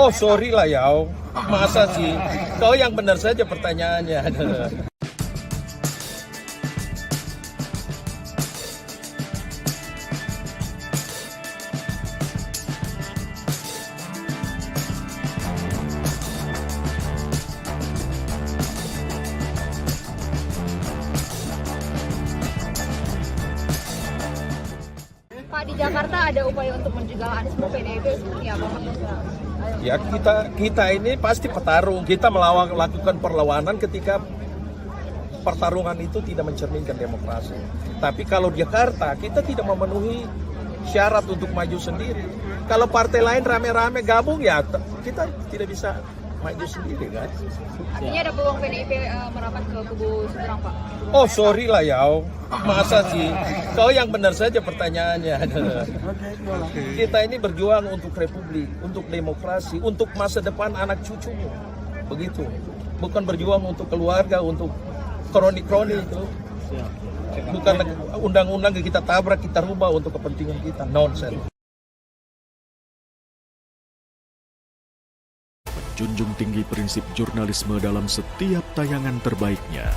Oh sorry lah ya, masa sih? Kau yang benar saja pertanyaannya. Pak, di Jakarta ada upaya untuk mencegah Anies PDIP seperti apa? Ya kita ini pasti petarung. Kita lakukan perlawanan ketika pertarungan itu tidak mencerminkan demokrasi. Tapi kalau di Jakarta kita tidak memenuhi syarat untuk maju sendiri. Kalau partai lain rame-rame gabung ya kita tidak bisa maju sendiri kan. Artinya ada peluang PDIP merapat ke kubu seberang, Pak? Oh sorry lah ya, masa sih? Kau yang benar saja pertanyaannya. Kita ini berjuang untuk republik, untuk demokrasi, untuk masa depan anak cucumu. Begitu. Bukan berjuang untuk keluarga, untuk kroni-kroni itu. Bukan undang-undang kita tabrak, kita rubah untuk kepentingan kita. Nonsense. Junjung tinggi prinsip jurnalisme dalam setiap tayangan terbaiknya.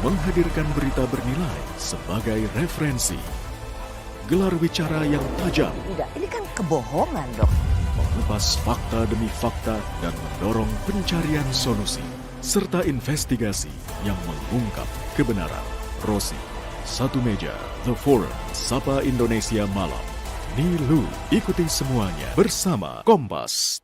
Menghadirkan berita bernilai sebagai referensi. Gelar bicara yang tajam. Tidak, ini kan kebohongan dok. Mengupas fakta demi fakta dan mendorong pencarian solusi. Serta investigasi yang mengungkap kebenaran. Rosi, Satu Meja, The Forum, Sapa Indonesia Malam. Nilu, ikuti semuanya bersama Kompas.